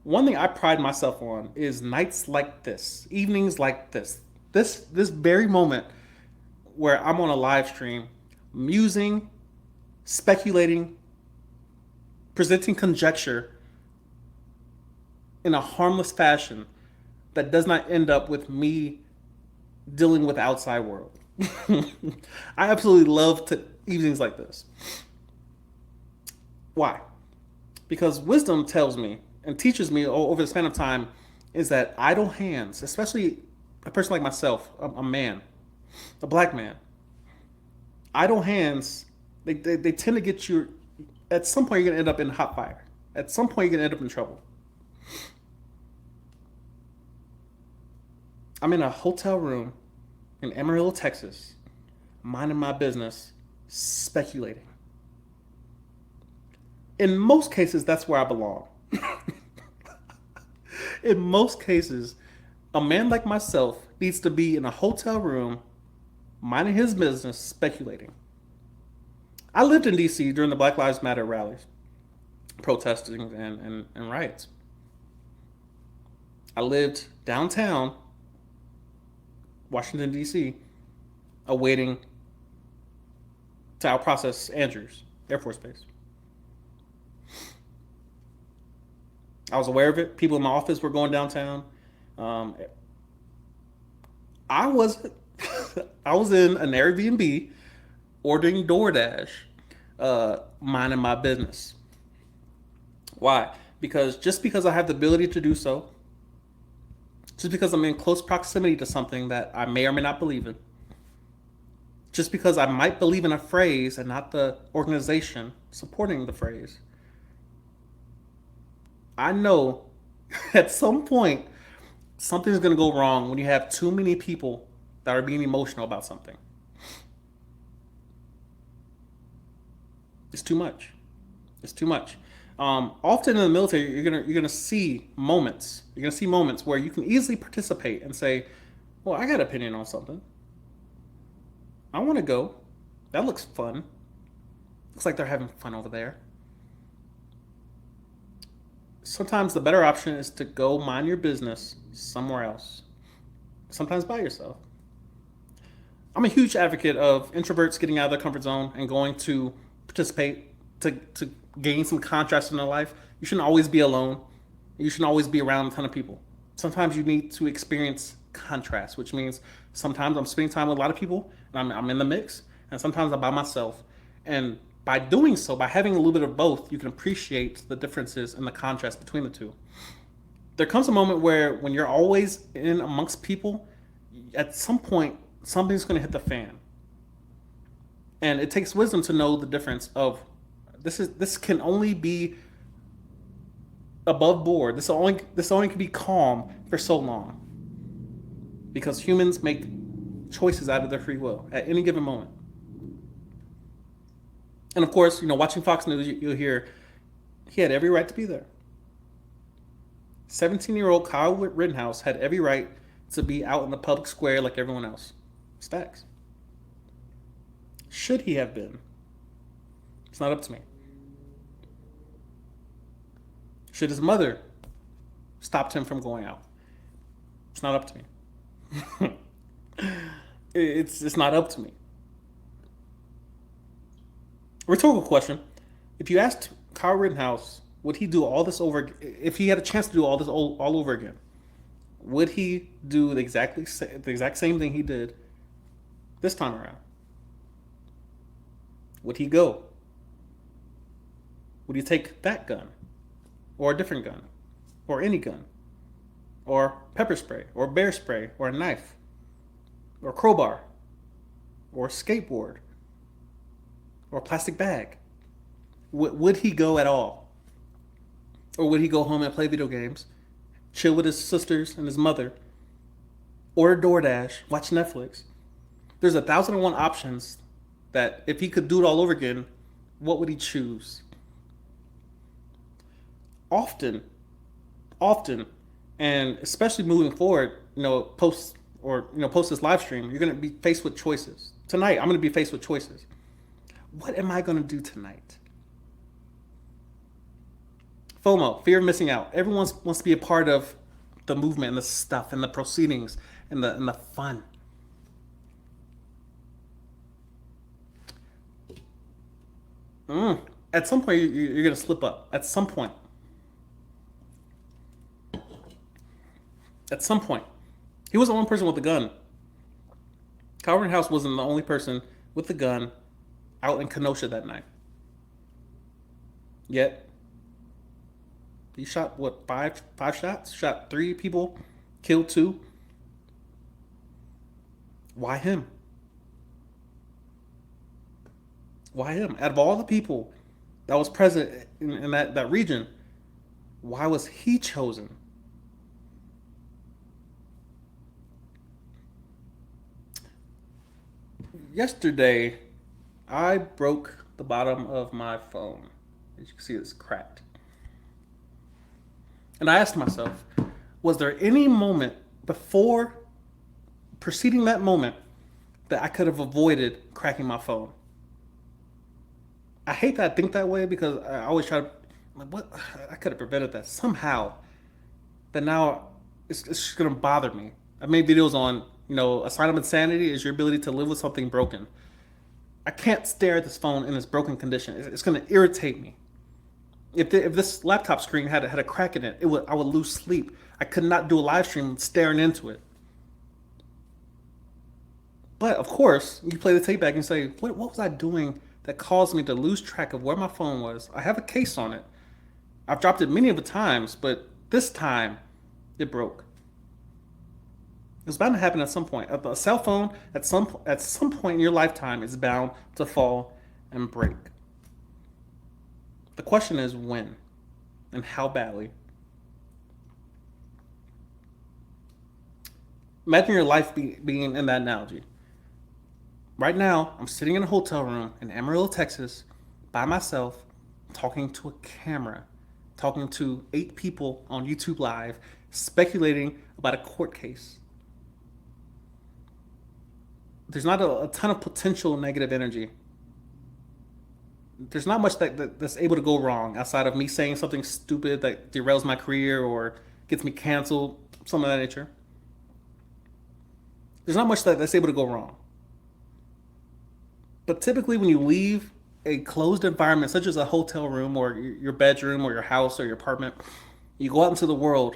One thing I pride myself on is nights like this, evenings like this. This very moment where I'm on a live stream, musing, speculating, presenting conjecture in a harmless fashion that does not end up with me dealing with the outside world. I absolutely love evenings like this. Why? Because wisdom tells me and teaches me over the span of time is that idle hands, especially a person like myself, a man, a black man, idle hands, they tend to get you, at some point, you're going to end up in hot fire. At some point, you're going to end up in trouble. I'm in a hotel room in Amarillo, Texas, minding my business, speculating. In most cases, that's where I belong. In most cases, a man like myself needs to be in a hotel room, minding his business, speculating. I lived in DC during the Black Lives Matter rallies, protesting and riots. I lived downtown, Washington, D.C., awaiting to outprocess Andrews Air Force Base. I was aware of it. People in my office were going downtown. Um, I was I was in an Airbnb ordering DoorDash, minding my business. Why? Because just because I have the ability to do so, just because I'm in close proximity to something that I may or may not believe in, just because I might believe in a phrase and not the organization supporting the phrase, I know at some point something's going to go wrong when you have too many people that are being emotional about something. It's too much. It's too much. Often in the military, you're gonna see moments. You're gonna see moments where you can easily participate and say, "Well, I got an opinion on something. I want to go. That looks fun. Looks like they're having fun over there." Sometimes the better option is to go mind your business somewhere else. Sometimes by yourself. I'm a huge advocate of introverts getting out of their comfort zone and going to participate to gain some contrast in their life. You shouldn't always be alone. You shouldn't always be around a ton of people. Sometimes you need to experience contrast, which means sometimes I'm spending time with a lot of people and I'm in the mix, and sometimes I'm by myself. And by doing so, by having a little bit of both, you can appreciate the differences and the contrast between the two. There comes a moment where when you're always in amongst people, at some point something's going to hit the fan, and it takes wisdom to know the difference of this can only be above board. This only can be calm for so long because humans make choices out of their free will at any given moment. And of course, watching Fox News, you'll hear he had every right to be there. 17-year-old Kyle Rittenhouse had every right to be out in the public square like everyone else. It's facts. Should he have been? It's not up to me. Should his mother stopped him from going out? It's not up to me. it's not up to me. Rhetorical question: if you asked Kyle Rittenhouse, would he do all this over? If he had a chance to do all this all over again, would he do the exact same thing he did this time around? Would he go? Would he take that gun, or a different gun, or any gun, or pepper spray, or bear spray, or a knife, or crowbar, or a skateboard, or a plastic bag? Would he go at all? Or would he go home and play video games, chill with his sisters and his mother, order DoorDash, watch Netflix? There's 1,001 options that if he could do it all over again, what would he choose? Often, and especially moving forward, post this live stream, you're going to be faced with choices. Tonight, I'm going to be faced with choices. What am I going to do tonight? FOMO, fear of missing out. Everyone wants to be a part of the movement and the stuff and the proceedings and the fun. Mm. At some point, you're gonna slip up. At some point. At some point. He wasn't the one person with a gun. Kyle Rittenhouse wasn't the only person with a gun out in Kenosha that night. Yet, he shot what, five shots? Shot three people, killed two. Why him? Why him? Out of all the people that was present in that region, why was he chosen? Yesterday, I broke the bottom of my phone. As you can see, it's cracked. And I asked myself, was there any moment before preceding that moment that I could have avoided cracking my phone? I hate that I think that way because I always try to, like, what? I could have prevented that somehow. But now it's just going to bother me. I've made videos on, a sign of insanity is your ability to live with something broken. I can't stare at this phone in its broken condition. It's going to irritate me. If this laptop screen had a crack in it, I would lose sleep. I could not do a live stream staring into it. But of course, you play the tape back and say, what was I doing that caused me to lose track of where my phone was? I have a case on it. I've dropped it many of the times, but this time it broke. It's bound to happen at some point. A cell phone at some point in your lifetime is bound to fall and break. The question is when and how badly. Imagine your life being in that analogy. Right now, I'm sitting in a hotel room in Amarillo, Texas, by myself, talking to a camera, talking to 8 people on YouTube Live, speculating about a court case. There's not a ton of potential negative energy. There's not much that's able to go wrong outside of me saying something stupid that derails my career or gets me canceled, something of that nature. There's not much that's able to go wrong. But typically when you leave a closed environment, such as a hotel room or your bedroom or your house or your apartment, you go out into the world,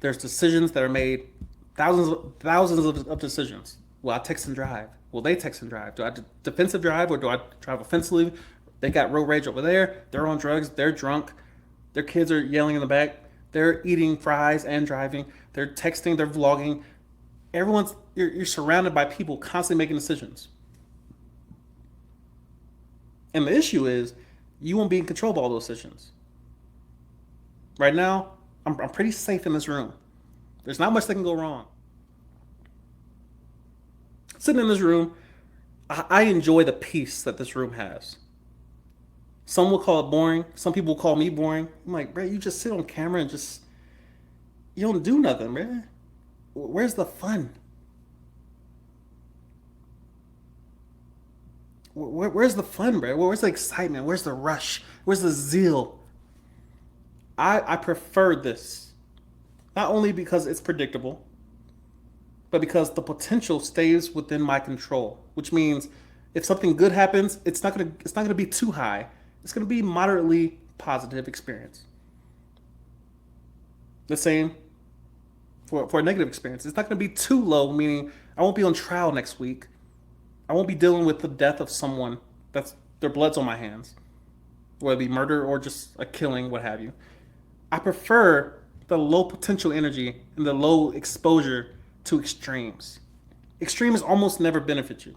there's decisions that are made, thousands of decisions. Will I text and drive? Will they text and drive? Do I defensive drive or do I drive offensively? They got road rage over there. They're on drugs. They're drunk. Their kids are yelling in the back. They're eating fries and driving. They're texting. They're vlogging. You're surrounded by people constantly making decisions. And the issue is you won't be in control of all those decisions. Right now, I'm pretty safe in this room. There's not much that can go wrong. Sitting in this room, I enjoy the peace that this room has. Some will call it boring. Some people will call me boring. I'm like, bro, you just sit on camera and you don't do nothing, man. Where's the fun? Where's the fun, bro? Where's the excitement? Where's the rush? Where's the zeal? I prefer this. Not only because it's predictable, but because the potential stays within my control, which means if something good happens, it's not gonna be too high. It's gonna be moderately positive experience. The same for a negative experience. It's not gonna be too low, meaning I won't be on trial next week. I won't be dealing with the death of someone that's their blood's on my hands, whether it be murder or just a killing, what have you. I prefer the low potential energy and the low exposure to extremes. Extremes almost never benefit you.